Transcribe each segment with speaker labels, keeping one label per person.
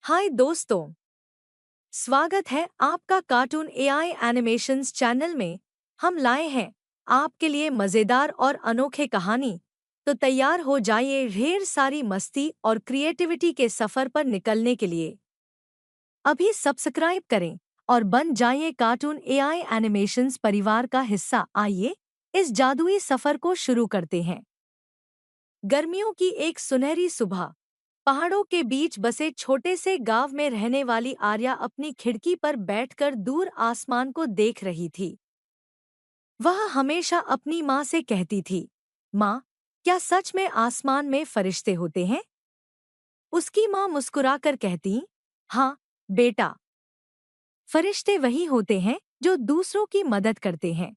Speaker 1: हाय दोस्तों, स्वागत है आपका कार्टून एआई एनिमेशंस चैनल में। हम लाए हैं आपके लिए मज़ेदार और अनोखे कहानी। तो तैयार हो जाइए ढेर सारी मस्ती और क्रिएटिविटी के सफ़र पर निकलने के लिए। अभी सब्सक्राइब करें और बन जाइए कार्टून एआई एनिमेशंस परिवार का हिस्सा। आइए इस जादुई सफ़र को शुरू करते हैं। गर्मियों की एक सुनहरी सुबह पहाड़ों के बीच बसे छोटे से गांव में रहने वाली आर्या अपनी खिड़की पर बैठकर दूर आसमान को देख रही थी। वह हमेशा अपनी माँ से कहती थी, माँ, क्या सच में आसमान में फरिश्ते होते हैं? उसकी माँ मुस्कुराकर कहती, हाँ बेटा, फरिश्ते वही होते हैं जो दूसरों की मदद करते हैं।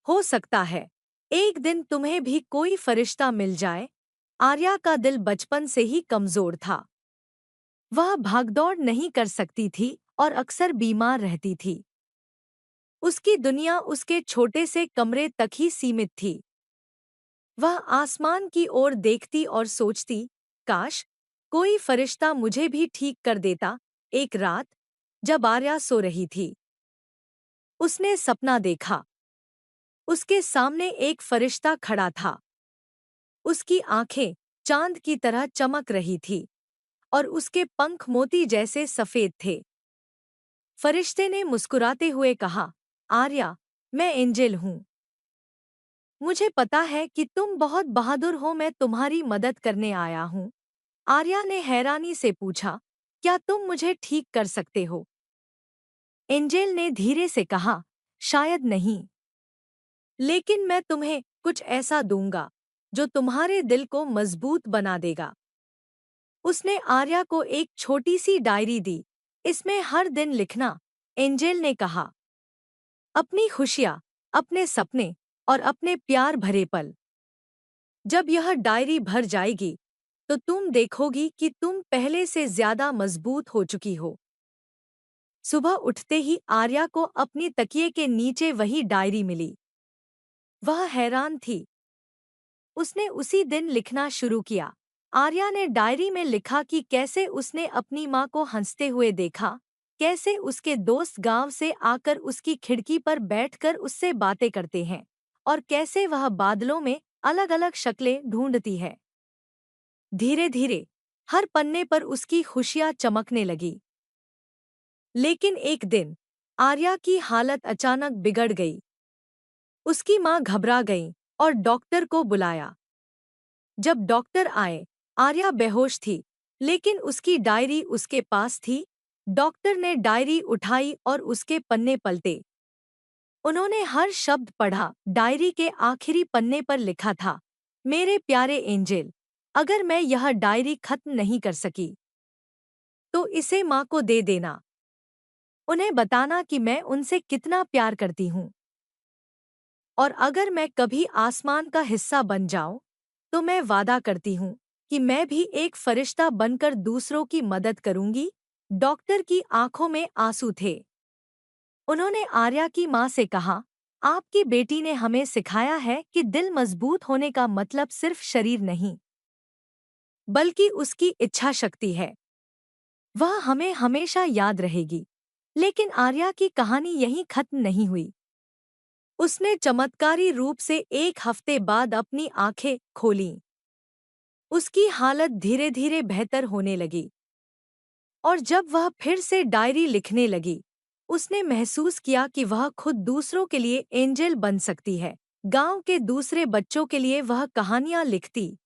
Speaker 1: हो सकता है एक दिन तुम्हें भी कोई फरिश्ता मिल जाए। आर्या का दिल बचपन से ही कमजोर था। वह भागदौड़ नहीं कर सकती थी और अक्सर बीमार रहती थी। उसकी दुनिया उसके छोटे से कमरे तक ही सीमित थी। वह आसमान की ओर देखती और सोचती, काश कोई फरिश्ता मुझे भी ठीक कर देता। एक रात जब आर्या सो रही थी, उसने सपना देखा। उसके सामने एक फरिश्ता खड़ा था। उसकी आंखें चांद की तरह चमक रही थी और उसके पंख मोती जैसे सफेद थे। फरिश्ते ने मुस्कुराते हुए कहा, आर्या, मैं एंजेल हूँ। मुझे पता है कि तुम बहुत बहादुर हो, मैं तुम्हारी मदद करने आया हूँ। आर्या ने हैरानी से पूछा, क्या तुम मुझे ठीक कर सकते हो? एंजेल ने धीरे से कहा, शायद नहीं, लेकिन मैं तुम्हें कुछ ऐसा दूंगा जो तुम्हारे दिल को मजबूत बना देगा। उसने आर्या को एक छोटी सी डायरी दी। इसमें हर दिन लिखना, एंजेल ने कहा। अपनी खुशियाँ, अपने सपने और अपने प्यार भरे पल। जब यह डायरी भर जाएगी तो तुम देखोगी कि तुम पहले से ज्यादा मजबूत हो चुकी हो। सुबह उठते ही आर्या को अपनी तकिए के नीचे वही डायरी मिली। वह हैरान थी। उसने उसी दिन लिखना शुरू किया। आर्या ने डायरी में लिखा कि कैसे उसने अपनी माँ को हंसते हुए देखा, कैसे उसके दोस्त गांव से आकर उसकी खिड़की पर बैठकर उससे बातें करते हैं और कैसे वह बादलों में अलग अलग शक्लें ढूंढती है। धीरे धीरे हर पन्ने पर उसकी खुशियाँ चमकने लगी। लेकिन एक दिन आर्या की हालत अचानक बिगड़ गई। उसकी माँ घबरा गई और डॉक्टर को बुलाया। जब डॉक्टर आए, आर्या बेहोश थी, लेकिन उसकी डायरी उसके पास थी। डॉक्टर ने डायरी उठाई और उसके पन्ने पलटे। उन्होंने हर शब्द पढ़ा। डायरी के आखिरी पन्ने पर लिखा था, मेरे प्यारे एंजेल, अगर मैं यह डायरी खत्म नहीं कर सकी तो इसे माँ को दे देना। उन्हें बताना कि मैं उनसे कितना प्यार करती हूँ। और अगर मैं कभी आसमान का हिस्सा बन जाऊं तो मैं वादा करती हूँ कि मैं भी एक फरिश्ता बनकर दूसरों की मदद करूंगी। डॉक्टर की आंखों में आंसू थे। उन्होंने आर्या की माँ से कहा, आपकी बेटी ने हमें सिखाया है कि दिल मजबूत होने का मतलब सिर्फ शरीर नहीं, बल्कि उसकी इच्छा शक्ति है। वह हमें हमेशा याद रहेगी। लेकिन आर्या की कहानी यहीं खत्म नहीं हुई। उसने चमत्कारी रूप से एक हफ्ते बाद अपनी आंखें खोलीं। उसकी हालत धीरे धीरे बेहतर होने लगी और जब वह फिर से डायरी लिखने लगी, उसने महसूस किया कि वह खुद दूसरों के लिए एंजेल बन सकती है। गांव के दूसरे बच्चों के लिए वह कहानियां लिखती,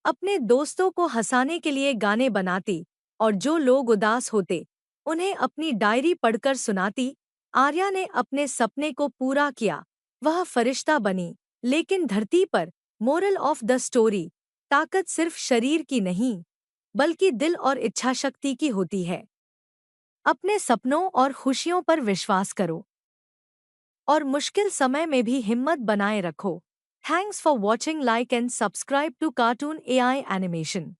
Speaker 1: अपने दोस्तों को हंसाने के लिए गाने बनाती और जो लोग उदास होते उन्हें अपनी डायरी पढ़कर सुनाती। आर्या ने अपने सपने को पूरा किया। वह फरिश्ता बनी। लेकिन धरती पर मोरल ऑफ द स्टोरी, ताकत सिर्फ शरीर की नहीं, बल्कि दिल और इच्छाशक्ति की होती है। अपने सपनों और खुशियों पर विश्वास करो और मुश्किल समय में भी हिम्मत बनाए रखो। Thanks for watching, like and subscribe to cartoon AI animation.